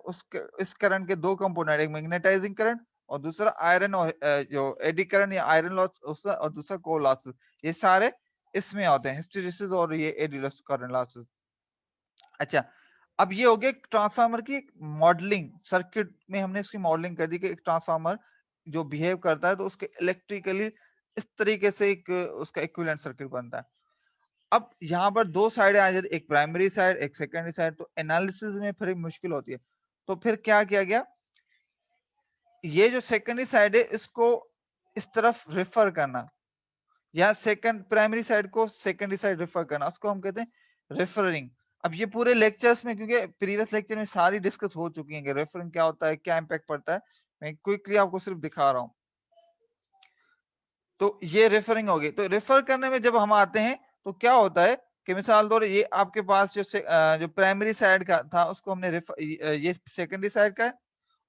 [SPEAKER 1] इस करंट के दो कंपोनेंट, एक मैग्नेटाइजिंग करंट और दूसरा आयरन और जो एडी करंट या आयरन लॉस और दूसरा कोर लॉसेस, ये सारे इसमें आते हैं, हिस्टैरिसीस और ये एडी लॉस करंट लॉसेस। अच्छा, अब ये हो गया ट्रांसफार्मर की एक मॉडलिंग, सर्किट में हमने इसकी मॉडलिंग कर दी कि एक ट्रांसफार्मर जो बिहेव करता है तो उसके इलेक्ट्रिकली इस तरीके से एक उसका इक्विवेलेंट सर्किट बनता है। अब यहाँ पर दो साइड आ जाती, एक प्राइमरी साइड एक सेकेंडरी साइड, तो एनालिसिस में फिर मुश्किल होती है। तो फिर क्या किया गया, ये जो सेकेंडरी साइड है इसको इस तरफ रेफर करना, या सेकंड प्राइमरी साइड को सेकेंडरी साइड रेफर करना, उसको हम कहते हैं रेफरिंग। अब ये पूरे लेक्चर्स में, क्योंकि प्रीवियस लेक्चर में सारी डिस्कस हो चुकी है कि रेफरिंग क्या होता है, क्या इंपैक्ट पड़ता है, मैं क्विकली आपको सिर्फ दिखा रहा हूं। तो ये रेफरिंग हो गई। तो रेफर करने में जब हम आते हैं तो क्या होता है कि मिसाल तौर ये आपके पास जो प्राइमरी साइड का था उसको हमने ये सेकेंडरी साइड का है,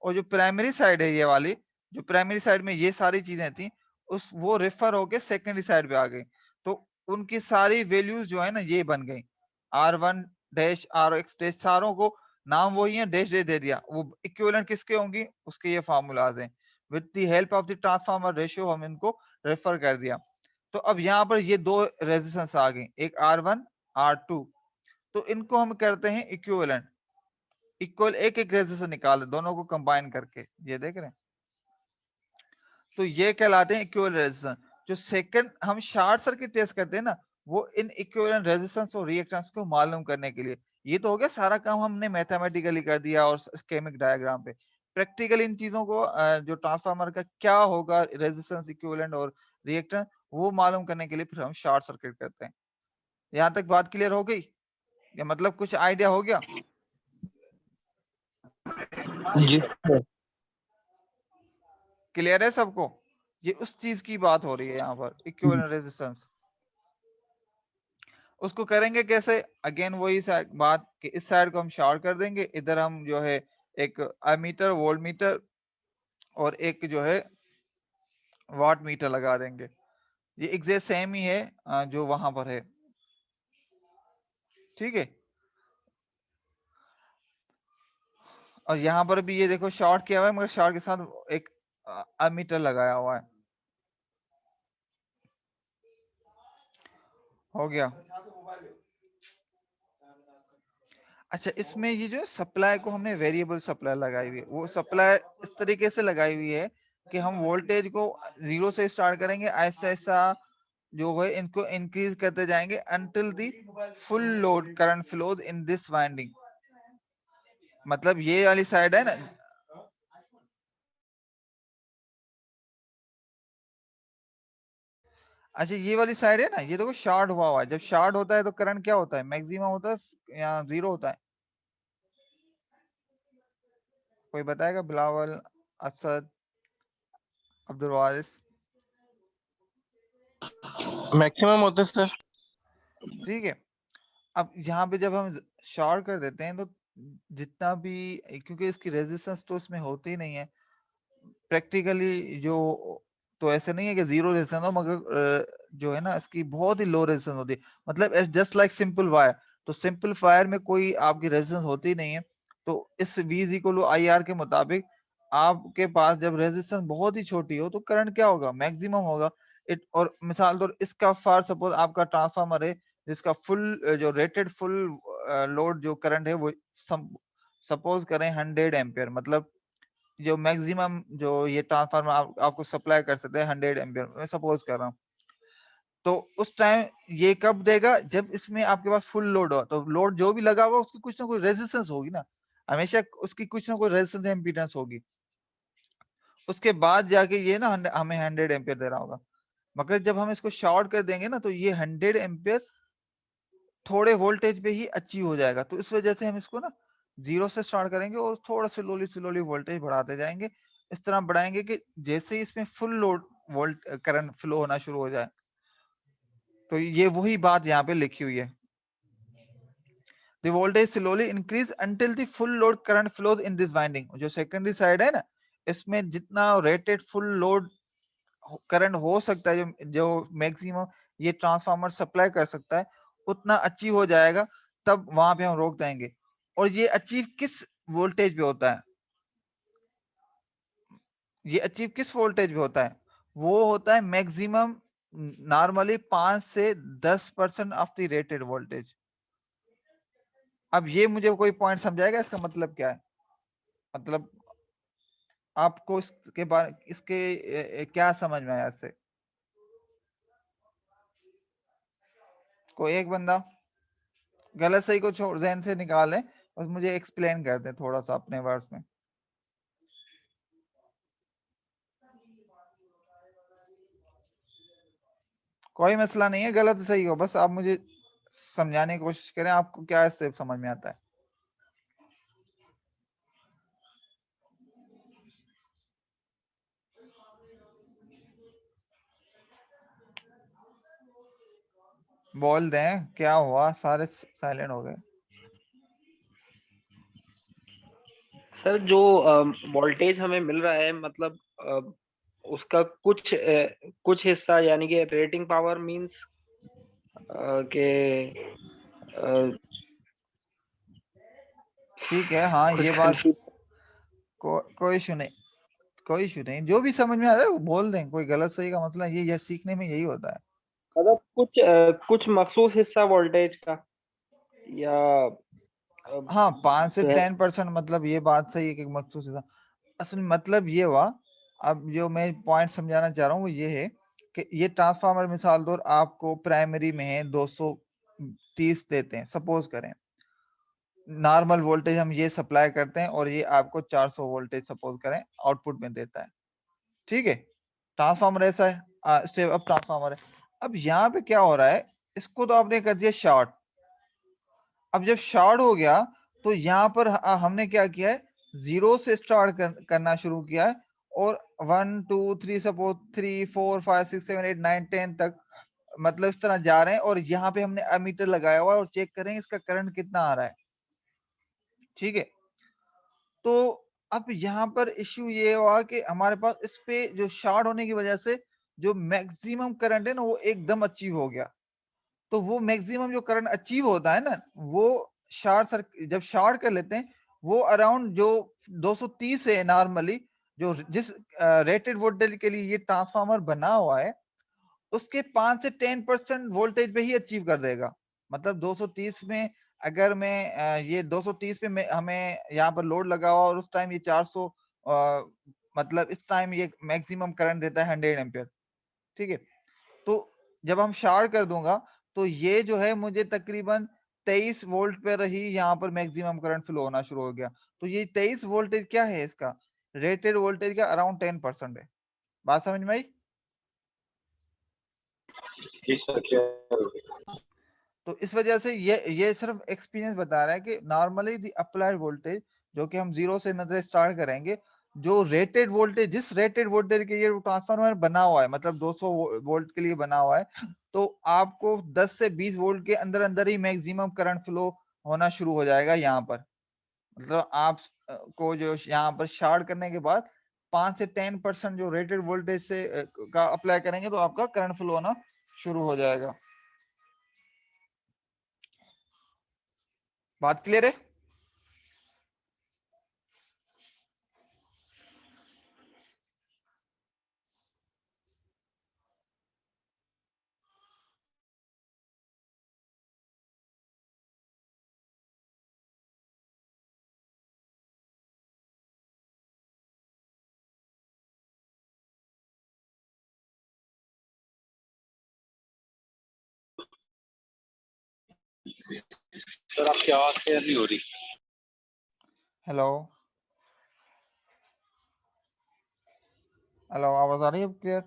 [SPEAKER 1] और जो प्राइमरी साइड है ये वाली, जो प्राइमरी साइड में ये सारी चीजें थी वो रेफर होके सेकेंडरी साइड पे आ गई। तो उनकी सारी वैल्यूज जो है ना ये बन गई, R1 डैश RX डैश, सारों को नाम वही है, डैश दे दिया। वो इक्विवेलेंट किसके होंगी, उसके ये फार्मूलाज हैं। With the help of the transformer ratio हम इनको रेफर कर दिया। तो अब यहाँ पर ये दो रेजिस्टेंस आ गई, एक R1 R2, तो इनको हम करते हैं इक्विवेलेंट, इक्वल एक एक रेजिस्टेंस निकाले दोनों को कंबाइन करके, ये देख रहे हैं, तो ये कहलाते हैं इक्विवेलेंट रेजिस्टेंस। जो सेकंड हम शॉर्ट सर्किट टेस्ट करते हैं ना, वो इन इक्विवेलेंट रेजिस्टेंस और रिएक्टेंस को मालूम करने के लिए। ये तो हो गया सारा काम हमने मैथमेटिकली कर दिया और स्कीमेटिक डायग्राम पे। प्रैक्टिकली इन चीजों को जो ट्रांसफार्मर का क्या होगा, रेजिस्टेंस इक्विवेलेंट और रिएक्टेंस, वो मालूम करने के लिए फिर हम शॉर्ट सर्किट करते हैं। यहाँ तक बात क्लियर हो गई, या मतलब कुछ आइडिया हो गया?
[SPEAKER 3] जी
[SPEAKER 1] क्लियर है सबको? ये उस चीज की बात हो रही है यहाँ पर, इक्विवेलेंट रेजिस्टेंस। उसको करेंगे कैसे, अगेन वही बात कि इस साइड को हम शॉर्ट कर देंगे, इधर हम जो है एक एमीटर वोल्ट मीटर और एक जो है वाट मीटर लगा देंगे। ये एग्जैक्ट सेम ही है जो वहां पर है। ठीक है, और यहाँ पर भी ये देखो शॉर्ट किया हुआ है, मगर शॉर्ट के साथ एक एमीटर लगाया हुआ है। हो गया। अच्छा, इसमें ये जो सप्लाई को हमने वेरिएबल सप्लाई लगाई हुई है, वो सप्लाई इस तरीके से लगाई हुई है कि हम वोल्टेज को 0 से स्टार्ट करेंगे, ऐसा ऐसा जो है इनको इंक्रीज करते जाएंगे until the full load current flows in this winding. मतलब ये वाली साइड है ना, अच्छा ये वाली साइड है ना, ये देखो शॉर्ट हुआ है। जब शॉर्ट होता है तो करंट क्या होता है, मैक्सिमम होता है या 0 होता है? कोई बताएगा? बिलावल, असद, अब्दुल वारिस।
[SPEAKER 4] मैक्सिमम होता है सर।
[SPEAKER 1] ठीक है, अब यहाँ पे जब हम शॉर्ट कर देते हैं तो जितना भी, क्योंकि इसकी रेजिस्टेंस तो इसमें होती ही नहीं है प्रैक्टिकली, जो तो ऐसे नहीं है कि 0 रेजिस्टेंस हो, मगर जो है ना इसकी बहुत ही लो रेजिस्टेंस होती है। मतलब जस्ट लाइक सिंपल वायर, तो सिंपल वायर में कोई आपकी रेजिस्टेंस होती ही नहीं है। तो इस V = IR के मुताबिक आपके पास जब रेजिस्टेंस बहुत ही छोटी हो तो करंट क्या होगा, मैक्सिमम होगा। और मिसाल तौर इसका फॉर सपोज आपका ट्रांसफार्मर है जिसका फुल जो रेटेड फुल लोड जो करंट है वो सपोज करें 100 एम्पियर, मतलब जो मैक्सिमम जो ये ट्रांसफार्मर आपको सप्लाई कर सकते हैं 100 एम्पियर, मैं सपोज कर रहा हूँ। तो उस टाइम ये कब देगा, जब इसमें आपके पास फुल लोड हो। तो लोड जो भी लगा हुआ उसकी कुछ ना कोई रेजिस्टेंस होगी ना, हमेशा उसकी कुछ ना कोई रेजिस्टेंस एम्पीडेंस होगी। उसके बाद जाके ये ना हमें 100 एम्पियर दे रहा होगा। मगर जब हम इसको शॉर्ट कर देंगे ना तो ये 100 एम्पियर थोड़े वोल्टेज पे ही अचीव हो जाएगा। तो इस वजह से हम इसको ना 0 से स्टार्ट करेंगे और थोड़ा स्लोली स्लोली वोल्टेज बढ़ाते जाएंगे। इस तरह बढ़ाएंगे कि जैसे ही इसमें full load volt current flow होना शुरू हो जाए। तो ये वही बात यहाँ पे लिखी हुई है। The voltage slowly increase until the full load current flows in this winding। जो सेकेंडरी साइड है ना, इसमें जितना रेटेड फुल लोड करंट हो सकता है, जो मैक्सिमम ये ट्रांसफार्मर सप्लाई कर सकता है, उतना अचीव हो जाएगा, तब वहां पे हम रोक देंगे। और ये अचीव किस वोल्टेज पे होता है? ये अचीव किस वोल्टेज पे होता है? वो होता है मैक्सिमम नॉर्मली 5 से 10% ऑफ द रेटेड वोल्टेज। अब ये मुझे कोई पॉइंट समझाएगा इसका मतलब क्या है? मतलब आपको इसके बारे इसके क्या समझ में आया इससे? कोई एक बंदा गलत सही को छोड़ ज़हन से निकालें और मुझे एक्सप्लेन कर दें थोड़ा सा अपने वर्ड्स में। कोई मसला नहीं है, गलत सही हो, बस आप मुझे समझाने की कोशिश करें, आपको क्या इससे समझ में आता है। बोल दें क्या हुआ, सारे साइलेंट हो गए।
[SPEAKER 3] सर जो वोल्टेज हमें मिल रहा है, मतलब उसका कुछ हिस्सा, यानी कि रेटिंग पावर मींस के
[SPEAKER 1] ठीक है, हाँ
[SPEAKER 3] कुछ
[SPEAKER 1] ये बात कोई इशू नहीं, कोई इशू नहीं, जो भी समझ में आ रहा है वो बोल दें, कोई गलत सही का मतलब ये सीखने में यही होता है।
[SPEAKER 3] मतलब कुछ मखसूस हिस्सा वोल्टेज का, या
[SPEAKER 1] हाँ 5 से
[SPEAKER 3] जो है
[SPEAKER 1] 10% मतलब ये बात सही है कि मखसूस हिस्सा। असल में मतलब ये हुआ, अब जो मैं पॉइंट समझाना चाह रहा हूँ वो ये है कि ये ट्रांसफार्मर मिसाल तौर आपको प्राइमरी में है 230 देते हैं, सपोज करें नॉर्मल वोल्टेज हम ये सप्लाई करते हैं और ये आपको 400 वोल्टेज सपोज करें आउटपुट में देता है, ठीक है। ट्रांसफार्मर ऐसा है, स्टेप अप ट्रांसफार्मर है। अब यहाँ पे क्या हो रहा है, इसको तो आपने कर दिया शॉर्ट। अब जब शॉर्ट हो गया तो यहाँ पर हमने क्या किया है, जीरो से स्टार्ट करना शुरू किया है और 1 2 3 सपोज 3 4 5 6 7 8 9 10 तक मतलब इस तरह जा रहे हैं और यहाँ पे हमने अमीटर लगाया हुआ है और चेक करें इसका करंट कितना आ रहा है, ठीक है। तो अब यहाँ पर इश्यू ये हुआ कि हमारे पास इस पे जो शॉर्ट होने की वजह से जो मैक्सिमम करंट है ना वो एकदम अचीव हो गया। तो वो मैक्सिमम जो करंट अचीव होता है ना, वो जब शॉर्ट कर लेते हैं वो अराउंड जो 230 है नॉर्मली, जो जिस रेटेड वोल्टेज के लिए ये ट्रांसफार्मर बना हुआ है, उसके 5 से 10% वोल्टेज पे ही अचीव कर देगा। मतलब 230 में अगर मैं ये 230 पे हमें यहाँ पर लोड लगा हुआ और उस टाइम ये 400 मतलब इस टाइम ये मैक्सिमम करंट देता है 100 एम्पियर, ठीक है। तो जब हम शार्ट कर दूंगा तो ये जो है मुझे तकरीबन 23 वोल्ट पे रही, यहाँ पर मैक्सिमम करंट फ्लो होना शुरू हो गया। तो ये 23 वोल्टेज क्या है, इसका रेटेड वोल्टेज का अराउंड 10% है। बात समझ में आई?
[SPEAKER 2] जी सर, क्लियर हो गया।
[SPEAKER 1] तो इस वजह से ये सिर्फ एक्सपीरियंस बता रहा है कि नॉर्मली द अप्लाइड वोल्टेज जो कि हम जीरो से नजर स्टार्ट करेंगे, जो रेटेड वोल्टेज जिस रेटेड वोल्टेज के ये ट्रांसफार्मर बना हुआ है, मतलब 200 वोल्ट के लिए बना हुआ है, तो आपको 10 से 20 वोल्ट के अंदर अंदर ही मैक्सिमम करंट फ्लो होना शुरू हो जाएगा यहाँ पर। मतलब आप को जो यहाँ पर शॉर्ट करने के बाद 5 से 10% जो रेटेड वोल्टेज से का अप्लाई करेंगे तो आपका करंट फ्लो होना शुरू हो जाएगा। बात क्लियर है?
[SPEAKER 2] सर आपकी आवाज क्लियर नहीं हो रही।
[SPEAKER 1] हेलो हेलो, आवाज आ रही है क्लियर?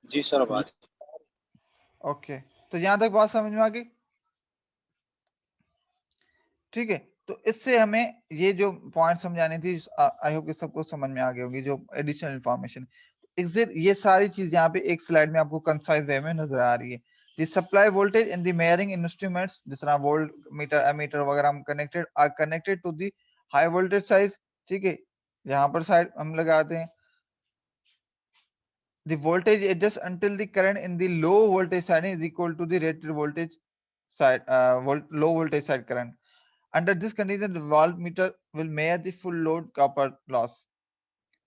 [SPEAKER 2] जी सर, अब आ रही
[SPEAKER 1] ओके, तो यहां तक बात समझ में आ गई, ठीक है। तो इससे हमें ये जो पॉइंट समझानी थी, आई होप कि सबको समझ में आ गई होगी, जो एडिशनल इंफॉर्मेशन। ये सारी चीज यहाँ पे एक स्लाइड में आपको कंसाइज वे में नजर आ रही है। The supply voltage and the measuring instruments, जिस तरह वोल्ट मीटर एमीटर वगैरह हम connected to the high voltage side. ठीक है, यहाँ पर साइड हम लगाते हैं। The voltage adjusts until the current in the low voltage side is equal to the rated voltage side, low voltage side current. Under this condition, the voltmeter will measure the full load copper loss.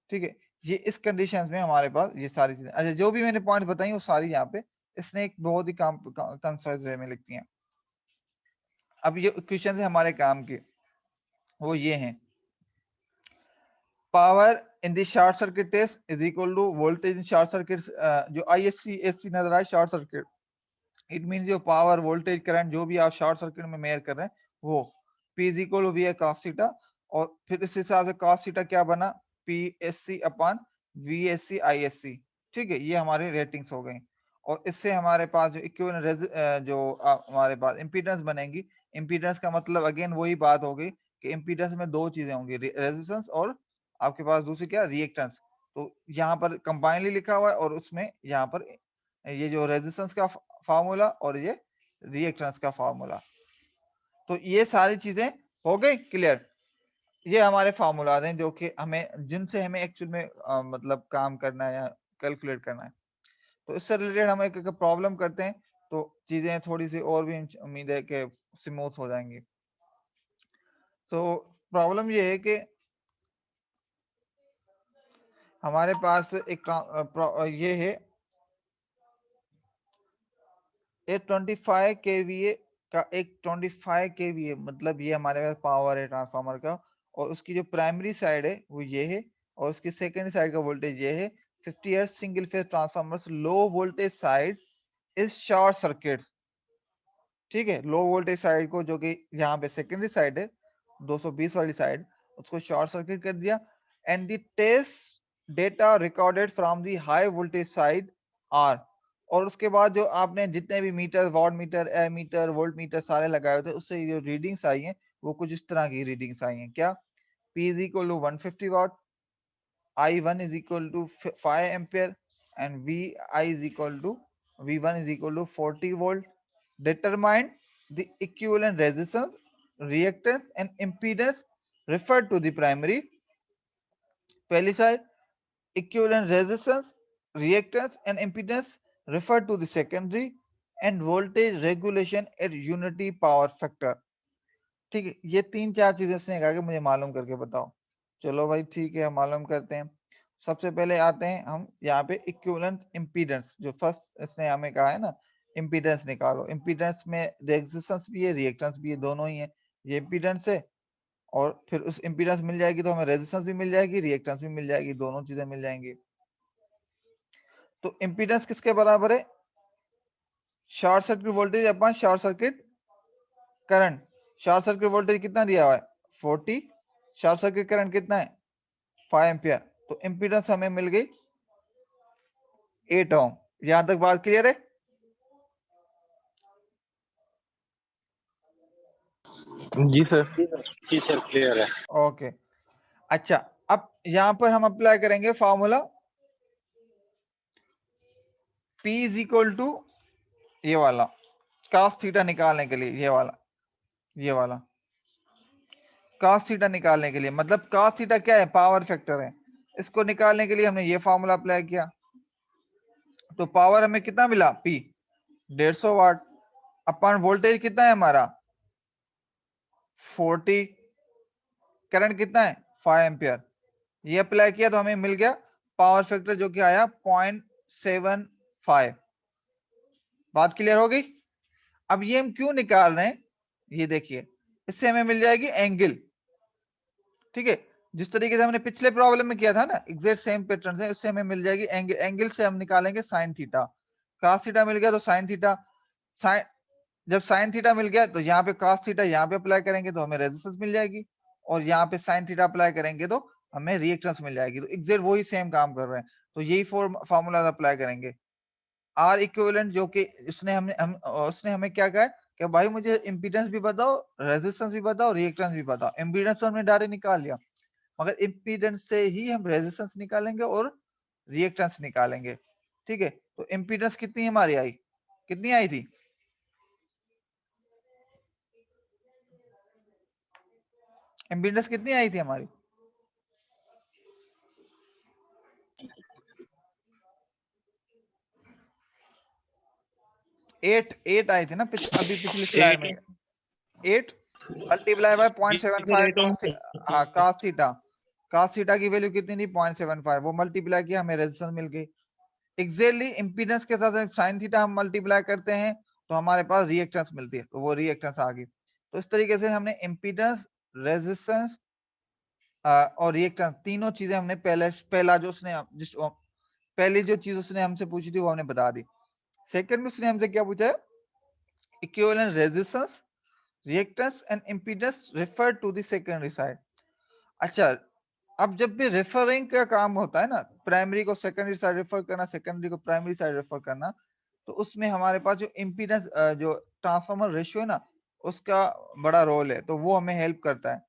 [SPEAKER 1] ठीक है, ये इस conditions में हमारे पास ये सारी चीजें, अच्छा जो भी मैंने पॉइंट बताई वो सारी यहाँ पे इसने एक बहुत ही कंसाइज वे में लिखती हैं। अब ये क्वेश्चन है हमारे काम के, वो ये हैं। Power in the short circuit test is equal to voltage in short circuit, जो आईएससी एससी नजर आए शॉर्ट सर्किट, इट मीन जो पावर वोल्टेज करंट जो भी आप शॉर्ट सर्किट में मेजर कर रहे हैं वो P is equal to V cos theta, और फिर इस हिसाब से cos थीटा क्या बना, PSC अपॉन VSC ISC। ठीक है, ये हमारी रेटिंग्स हो गई। और इससे हमारे पास जो इक्विवेलेंट जो हमारे पास इंपीडेंस बनेगी, इंपीडेंस का मतलब अगेन वही बात हो गई कि इंपीडेंस में दो चीजें होंगी, रेजिस्टेंस और आपके पास दूसरी क्या, रिएक्टेंस। तो यहाँ पर कंबाइनली लिखा हुआ है, और उसमें यहाँ पर ये जो रेजिस्टेंस का फार्मूला और ये रिएक्टेंस का फार्मूला, तो ये सारी चीजें हो गई क्लियर। ये हमारे फार्मूलाज हैं जो कि हमें, जिनसे हमें एक्चुअल में मतलब काम करना है या कैलकुलेट करना है। तो इससे रिलेटेड हम एक प्रॉब्लम करते हैं, तो चीजें थोड़ी सी और भी उम्मीद है कि स्मूथ हो जाएंगी। तो प्रॉब्लम ये है कि हमारे पास एक ये है एक 25 kVA का एक 25 kVA, मतलब ये हमारे पास पावर है ट्रांसफार्मर का, और उसकी जो प्राइमरी साइड है वो ये है, और उसकी सेकेंडरी साइड का वोल्टेज ये है। 50 hertz single phase transformer, low voltage side is short circuit. ठीक है, लो वोल्टेज साइड को, जो कि यहाँ पे सेकेंडरी साइड है 220 वाली साइड, उसको शॉर्ट सर्किट कर दिया। And the test data recorded from the high voltage side are, और उसके बाद जो आपने जितने भी meter, watt meter, A meter, volt meter सारे लगाए थे, उससे जो रीडिंग्स आई हैं वो कुछ इस तरह की रीडिंग्स आई हैं। क्या, P is equal to 150 watt, I1 is equal to 5 ampere, and VI is equal to V1 is equal to 40 volt. Determine the equivalent resistance, reactance and impedance referred to the primary. पहली side equivalent resistance, reactance and impedance referred to the secondary, and voltage regulation at unity power factor. ठीक है, ये तीन चार चीजें उसने कहा कि मुझे मालूम करके बताओ। चलो भाई ठीक है, हम मालूम करते हैं। सबसे पहले आते हैं हम यहाँ पे इक्विवेलेंट इंपीडेंस, जो फर्स्ट इसने हमें कहा है ना, इंपीडेंस निकालो। इंपीडेंस में रेजिस्टेंस भी है, रिएक्टेंस भी है, दोनों ही है। ये इंपीडेंस है, और फिर उस इंपीडेंस मिल जाएगी तो हमें रेजिस्टेंस भी मिल जाएगी, रिएक्टेंस भी मिल जाएगी, दोनों चीजें मिल जाएंगी। तो इंपीडेंस किसके बराबर है, short circuit voltage upon short circuit current. Short circuit voltage कितना दिया हुआ है 40, शॉर्ट सर्किट करंट कितना है 5 एम्पियर, तो इंपीडेंस हमें मिल गई 8 ओम। यहां तक बात क्लियर है?
[SPEAKER 4] जी सर।
[SPEAKER 2] जी सर, क्लियर है।
[SPEAKER 1] ओके, अच्छा अब यहां पर हम अप्लाई करेंगे formula P is equal to ये वाला, cos थीटा निकालने के लिए, ये वाला cos थीटा निकालने के लिए, मतलब cos थीटा क्या है, पावर फैक्टर है। इसको निकालने के लिए हमने ये फॉर्मूला अप्लाई किया, तो पावर हमें कितना मिला, P 150 वाट, अपन वोल्टेज कितना है हमारा 40, करंट कितना है 5 एम्पियर। ये अप्लाई किया तो हमें मिल गया पावर फैक्टर जो कि आया 0.75। बात क्लियर हो गई? अब ये हम क्यों निकाल रहे हैं, ये देखिए, इससे हमें मिल जाएगी एंगल। ठीक है, जिस तरीके से हमने पिछले प्रॉब्लम में किया था ना, एग्जैक्ट सेम पैटर्न है, उससे हमें मिल जाएगी एंगल। एंगल से हम निकालेंगे साइन थीटा, cos थीटा मिल गया तो साइन थीटा, साइन, जब साइन थीटा मिल गया तो यहाँ पे cos थीटा यहाँ पे अप्लाई करेंगे तो हमें रेजिस्टेंस मिल जाएगी, और यहाँ पे साइन थीटा अप्लाई करेंगे तो हमें रिएक्टेंस मिल जाएगी। तो एग्जैक्ट वही सेम काम कर रहे हैं, तो यही फार्मूला अप्लाई करेंगे। आर इक्विवेलेंट जो कि उसने हमें क्या कहा है, कि भाई मुझे इम्पीडेंस भी बताओ, रेजिस्टेंस भी बताओ, रिएक्टेंस भी बताओ। इम्पीडेंस तो हमने डायरेक्ट निकाल लिया, मगर इम्पीडेंस से ही हम रेजिस्टेंस निकालेंगे और रिएक्टेंस निकालेंगे। ठीक है, तो इम्पीडेंस कितनी हमारी आई, कितनी आई थी? इम्पीडेंस कितनी आई थी हमारी? 8 आई थी ना अभी पिछली स्लाइड में। 8 multiply by 0.75 cos theta. cos theta की वैल्यू कितनी थी? 0.75। वो मल्टीप्लाई किया, हमें रेजिस्टेंस मिल गई। एग्जैक्टली इम्पीडेंस के साथ sin थीटा हम मल्टीप्लाई करते हैं तो हमारे पास रिएक्टेंस मिलती है, तो वो रिएक्टेंस आ गई। तो इस तरीके से हमने इम्पीडेंस, रेजिस्टेंस और रिएक्टेंस तीनों चीजें हमने पहला जो उसने पहली जो चीज उसने हमसे पूछी थी वो हमने बता दी। सेकंड में उसने हमसे क्या पूछा है? Equivalent resistance, reactance and impedance refer to the secondary side. अच्छा, अब जब भी रेफरिंग का काम होता है ना, प्राइमरी को सेकेंडरी साइड रेफर करना, सेकेंडरी को प्राइमरी साइड रेफर करना, तो उसमें हमारे पास जो इम्पीडेंस जो ट्रांसफार्मर रेशियो है ना, उसका बड़ा रोल है, तो वो हमें हेल्प करता है।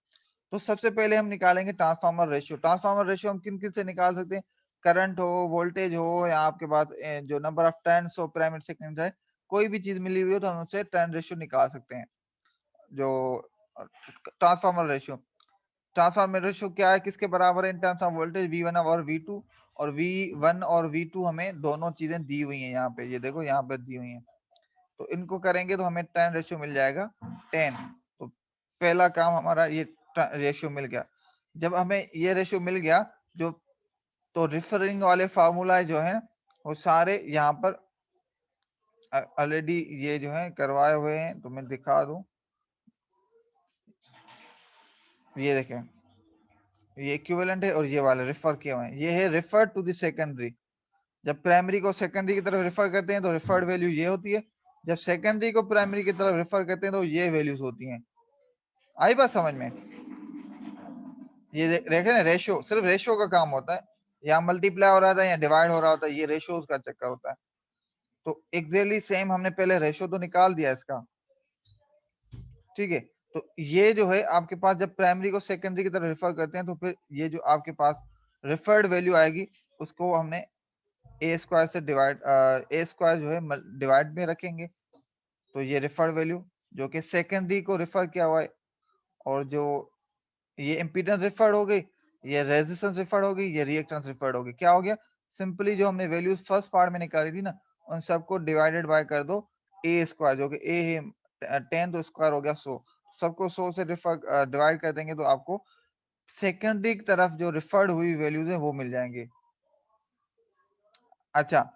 [SPEAKER 1] तो सबसे पहले हम निकालेंगे ट्रांसफार्मर रेशियो। ट्रांसफार्मर रेशियो हम किन किन से निकाल सकते हैं? करंट हो, वोल्टेज हो, या आपके पास जो नंबर ऑफ टर्न्स हो प्राइमरी सेकेंडरी है, कोई भी चीज मिली हुई हो तो हम उससे टर्न रेशियो निकाल सकते हैं। जो ट्रांसफार्मर रेशियो, ट्रांसफार्मर रेशियो क्या है, किसके बराबर है in terms of voltage? V1 और V2। और V1 और V2 हमें दोनों चीजें दी हुई हैं यहाँ पे, ये देखो यहाँ पे दी हुई हैं, तो इनको करेंगे तो हमें टर्न रेशियो मिल जाएगा 10। तो पहला काम हमारा ये रेशियो मिल गया। जब हमें ये रेशियो मिल गया जो, तो रिफरिंग वाले फार्मूला जो है वो सारे यहाँ पर ऑलरेडी ये जो है करवाए हुए हैं, तो मैं दिखा दूं। ये देखें, ये इक्विवेलेंट है और ये वाले रेफर किए हुए हैं। ये है रेफर टू द सेकेंडरी। जब प्राइमरी को सेकेंडरी की तरफ रेफर करते हैं तो रेफर्ड वैल्यू ये होती है, जब सेकेंडरी को प्राइमरी की तरफ रेफर करते हैं तो ये वैल्यूज होती हैं। आई बात समझ में? ये देखे ना, रेशियो, सिर्फ रेशियो का काम होता है, या मल्टीप्लाई हो रहा था या डिवाइड हो रहा होता है, ये रेशियोज का चक्कर होता है। तो एग्जैक्टली सेम हमने पहले रेशियो तो निकाल दिया इसका। ठीक है, तो ये जो है आपके पास जब प्राइमरी को सेकेंडरी की तरफ रेफर करते हैं तो फिर ये जो आपके पास रेफर्ड वैल्यू आएगी उसको हमने ए स्क्वायर से डिवाइड, ए स्क्वायर जो है डिवाइड में रखेंगे, तो ये रेफर्ड वैल्यू जो कि सेकेंडरी को रेफर किया हुआ है, और जो ये इम्पीडेंस रेफर्ड हो गई, ये रेजिस्टेंस रेफर्ड हो गई, ये रिएक्टेंस रेफर्ड हो गई। क्या हो गया? सिंपली जो हमने वैल्यूज फर्स्ट पार्ट में निकाली थी ना, उन सबको डिवाइडेड बाय कर दो ए स्क्वायर, जो कि ए है 10, तो स्क्वायर हो गया 100। सबको 100 से रेफर डिवाइड कर देंगे तो आपको सेकेंडरी की तरफ जो रेफर्ड हुई वैल्यूज है वो मिल जाएंगे। अच्छा,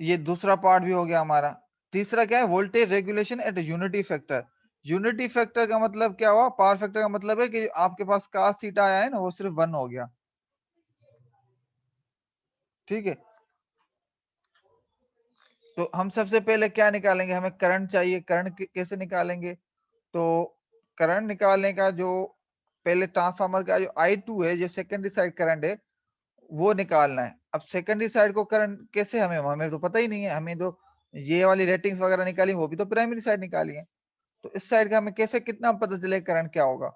[SPEAKER 1] ये दूसरा पार्ट भी हो गया हमारा। तीसरा क्या है? Voltage regulation eight unity factor. Unity factor का मतलब क्या हुआ? पावर फैक्टर का मतलब है कि आपके पास cos थीटा आया है ना, वो सिर्फ 1 हो गया। ठीक है, तो हम सबसे पहले क्या निकालेंगे? हमें करंट चाहिए। करंट कैसे निकालेंगे? तो करंट निकालने का जो पहले ट्रांसफार्मर का जो I2 है, जो सेकेंडरी साइड करंट है, वो निकालना है। अब सेकेंडरी साइड को करंट कैसे, हमें तो पता ही नहीं है। हमें तो ये वाली रेटिंग्स वगैरह निकाली, वो भी तो प्राइमरी साइड निकाली है। तो इस साइड का हमें कैसे, कितना पता चले करंट क्या होगा?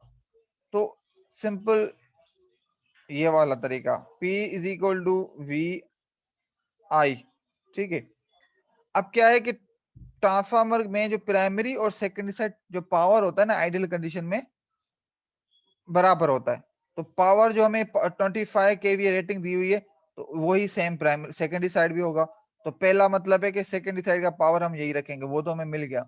[SPEAKER 1] तो सिंपल ये वाला तरीका, P is equal to V I. ठीक है, अब क्या है कि ट्रांसफार्मर में जो प्राइमरी और सेकेंडरी साइड जो पावर होता है ना, आइडियल कंडीशन में बराबर होता है। तो पावर जो हमें 25 kVA रेटिंग दी हुई है, तो वही सेम प्राइमरी सेकेंडरी साइड भी होगा। तो पहला मतलब है कि सेकेंडरी साइड का पावर हम यही रखेंगे, वो तो हमें मिल गया।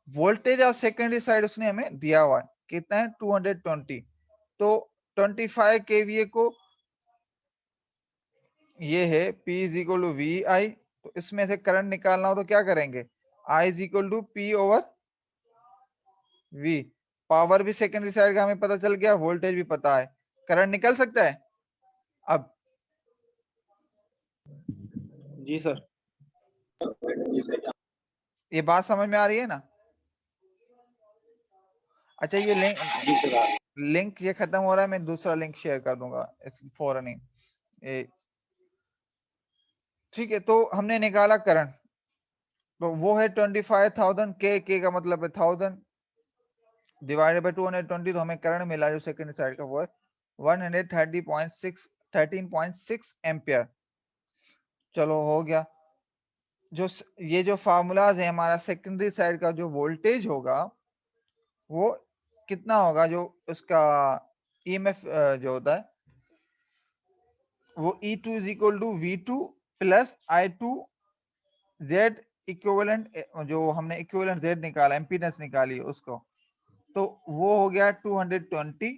[SPEAKER 1] वोल्टेज ऑफ सेकेंडरी साइड उसने हमें दिया हुआ है, कितना है? 220। तो 25 kVA को ये है P is equal to V I. तो इसमें से करंट निकालना हो तो क्या करेंगे? I is equal to P over V। Power भी सेकेंडरी साइड का हमें पता चल गया, वोल्टेज भी पता है, करंट निकल सकता है। अब
[SPEAKER 3] जी सर।
[SPEAKER 1] ये बात समझ में आ रही है ना? अच्छा, ये लिंक ये खत्म हो रहा है, मैं दूसरा लिंक शेयर कर दूंगा फौरन ही। ठीक है, तो हमने निकाला करंट। तो वो है 25,000 के का मतलब है 1000 डिवाइडेड बाय 220, तो हमें करंट मिला जो सेकंड साइड का वो है 13.6 एम्पियर। चलो हो गया। जो ये जो फार्मूलाज है हमारा सेकेंडरी साइड का जो वोल्टेज होगा वो कितना होगा, जो उसका ईएमएफ जो होता है वो E2 is equal to V2 plus I2 Z equivalent, जो हमने इक्विवेलेंट Z निकाला, एम्पीडेंस निकाली है उसको, तो वो हो गया 220